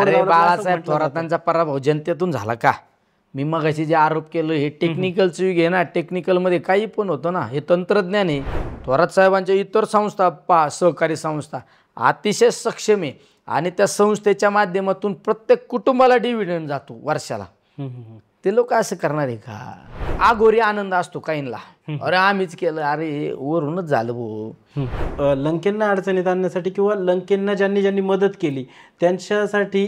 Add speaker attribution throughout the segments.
Speaker 1: सामोरं
Speaker 2: अरे बाळासाहेब थोरातांचा पराभव जनतेतून झाला का? मी मगाशी जे आरोप केलं हे टेक्निकलचं युग आहे ना, टेक्निकलमध्ये काही पण होतं ना, हे तंत्रज्ञान आहे. थोरात साहेबांच्या इतर संस्था सहकारी संस्था अतिशय सक्षम आहे आणि त्या संस्थेच्या माध्यमातून प्रत्येक कुटुंबाला डिव्हिडंड जातो वर्षाला. ते लोक असं करणार आहे का? आगोरी आनंद असतो काहींना, अरे आम्हीच केलं, अरे वरूनच झालं भाऊ.
Speaker 1: लंकेंना अडचणीत आणण्यासाठी किंवा लंकेंना ज्यांनी मदत केली त्यांच्यासाठी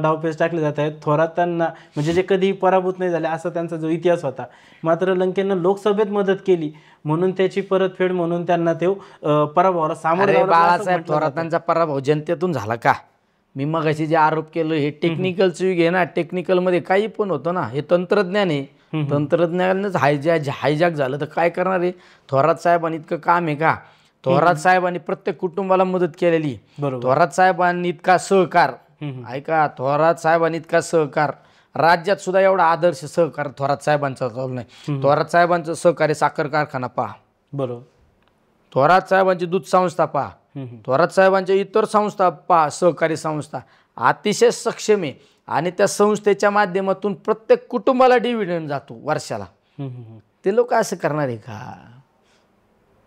Speaker 1: डावपेच टाकले जात आहेत. थोरातांना म्हणजे जे कधी पराभूत नाही झाले असा त्यांचा जो इतिहास होता, मात्र लंकेंना लोकसभेत मदत केली म्हणून त्याची परतफेड म्हणून त्यांना ते पराभवाला सामोरं जावं लागलं.
Speaker 2: बाळासाहेब थोरातांचा पराभव जनतेतून झाला का? मी मगाशी जे आरोप केलं हे टेक्निकलचं युग आहे ना, टेक्निकलमध्ये काही पण होतं ना, हे तंत्रज्ञान आहे. तंत्रज्ञानच हायजॅक झालं तर काय करणार आहे? थोरात साहेबांनी इतकं काम आहे का? थोरात साहेबांनी प्रत्येक कुटुंबाला मदत केलेली. थोरात साहेबांनी इतका सहकार, ऐका, थोरात साहेबांनी इतका सहकार राज्यात सुद्धा एवढा आदर्श सहकार थोरात साहेबांचा चालू नाही. थोरात साहेबांचं सहकार्य साखर कारखाना पहा,
Speaker 1: बरोबर.
Speaker 2: थोरात साहेबांची दूध संस्था पहा, थोरात साहेबांच्या इतर संस्था पहा, सहकारी संस्था अतिशय सक्षम आहे आणि त्या संस्थेच्या माध्यमातून प्रत्येक कुटुंबाला डिव्हिडंड जातो वर्षाला. ते लोक असं करणार आहे का?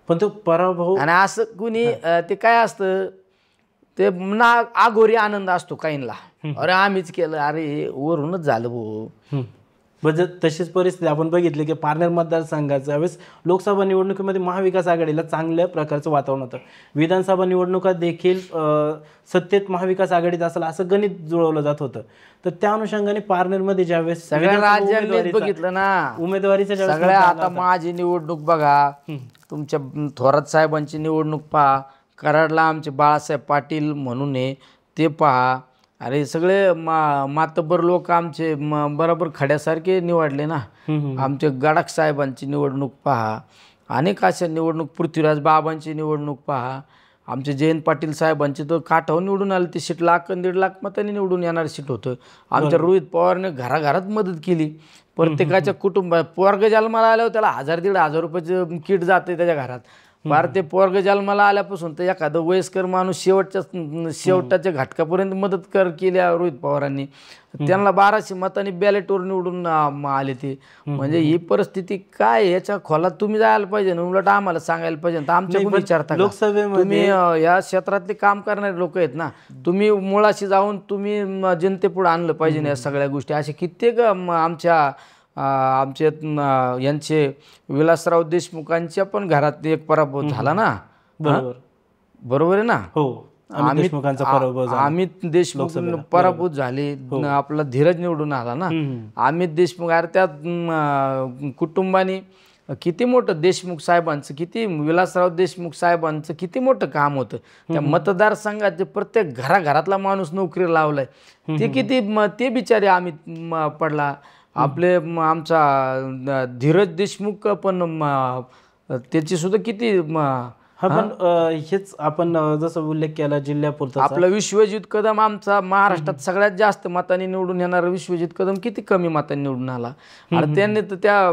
Speaker 1: पण तो पराभव
Speaker 2: आणि असं कुणी ते काय असतं, ते ना आगोरी आनंद असतो काहींना, अरे आम्हीच केलं, अरे वरूनच झालं भाऊ.
Speaker 1: म्हणजे तशीच परिस्थिती आपण बघितली की पारनेर मतदारसंघाच्या वेळेस लोकसभा निवडणुकीमध्ये महाविकास आघाडीला चांगल्या प्रकारचं वातावरण होतं. विधानसभा निवडणुकात देखील सत्तेत महाविकास आघाडीत असेल असं गणित जुळवलं जात होतं. तर त्या अनुषंगाने पारनेरमध्ये ज्यावेळेस
Speaker 2: सगळ्या राज्यांनी बघितलं ना,
Speaker 1: उमेदवारीच्या
Speaker 2: सगळ्या, आता माझी निवडणूक बघा, तुमच्या थोरात साहेबांची निवडणूक पहा, कराडला आमचे बाळासाहेब पाटील म्हणून आहे ते पहा. अरे सगळे मातब्बर लोक आमचे बरोबर खड्यासारखे निवडले ना. आमचे गडाख साहेबांची निवडणूक पहा, अनेक अशा निवडणूक, पृथ्वीराज बाबांची निवडणूक पहा, आमचे जयंत पाटील साहेबांची तर काठावर निवडून आले. ते सीट 1,00,000-1,50,000 मतांनी निवडून येणार सीट होतं. आमच्या रोहित पवारने घराघरात मदत केली. प्रत्येकाच्या कुटुंबात पोरग जन्माला आल्यावर त्याला 1,000-1,500 रुपयाचं किट जाते त्याच्या घरात. फार ते पोरग जन्माला आल्यापासून तर एखादं वयस्कर माणूस शेवटाच्या घटकापर्यंत मदत केली रोहित पवारांनी. त्यांना 1200 मतांनी बॅलेटवर निवडून आले ते. म्हणजे ही परिस्थिती काय, याच्या खोलात तुम्ही जायला पाहिजे ना, उलट आम्हाला सांगायला पाहिजे. तर आमच्या कोणी विचारता लोकसभेमध्ये तुम्ही या क्षेत्रातले काम करणारे लोक आहेत ना, तुम्ही मुळाशी जाऊन तुम्ही जनतेपुढे आणलं पाहिजे ना या सगळ्या गोष्टी. असे कित्येक आमचे यांचे विलासराव देशमुखांच्या पण घरात एक पराभव झाला ना. बरोबर आहे ना. अमित देशमुख पराभूत झाले, आपला धीरज निवडून आला ना. अमित देशमुख, अरे त्या कुटुंबाने किती मोठं देशमुख साहेबांचं, किती विलासराव देशमुख साहेबांचं किती मोठं काम होतं. त्या मतदारसंघाचे प्रत्येक घराघरातला माणूस नोकरी लावलाय. ते किती ते बिचारे अमित पडला. आपले आमचा धीरज देशमुख पण त्याची सुद्धा किती
Speaker 1: हेच आपण जसं उल्लेख केला जिल्ह्यापुरता
Speaker 2: आपला विश्वजित कदम, आमचा महाराष्ट्रात सगळ्यात जास्त मतांनी निवडून येणारा विश्वजित कदम किती कमी मतांनी निवडून आला. आणि त्यांनी तर त्या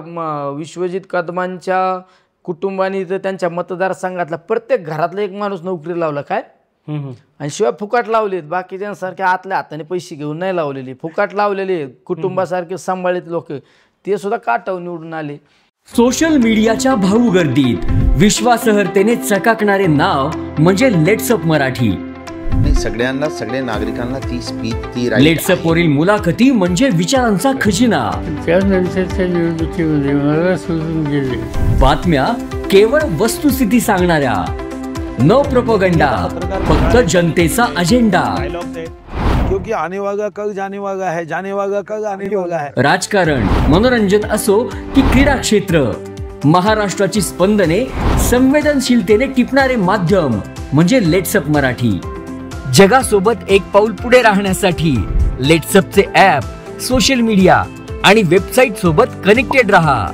Speaker 2: विश्वजित कदमांच्या कुटुंबाने तर त्यांच्या मतदारसंघातला प्रत्येक घरातला एक माणूस नोकरी लावला. काय आणि शिवाय फुकाट लावलेत. बाकीच्यांसारखे आतल्या हाताने पैसे घेऊन नाही लावलेले, फुकाट लावलेले कुटुंबासारखे सांभाळित लोक ते सुद्धा काटावर निवडून आले.
Speaker 3: सोशल मीडियाच्या भाऊ गर्दीत विश्वासार्हतेने चकाकणारे नाव म्हणजे लेट्सअप मराठी.
Speaker 4: सगळ्यांना, सगळ्या नागरिकांना ती स्पीच, ती
Speaker 3: लेट्सअप वरील मुलाखती म्हणजे विचारांचा खजिना.
Speaker 5: त्यानंतरच्या निवडणुकीमध्ये मला सोडून गेले.
Speaker 3: बातम्या केवळ वस्तुस्थिती सांगणाऱ्या, न प्रोपगंडा, फक्त जनतेचा अजेंडा.
Speaker 6: क्योंकि आने वाला कल जाने वाला है, जाने वाला कल आने वाला है.
Speaker 3: राजकारण, मनोरंजन असो की क्रीडा क्षेत्र, महाराष्ट्राची स्पंदने संवेदनशीलतेने टिपणारे माध्यम म्हणजे लेट्सअप मराठी. जगासोबत एक पाऊल पुढे राहण्यासाठी लेट्सअपचे ॲप, सोशल मीडिया आणि वेबसाईट सोबत कनेक्टेड रहा.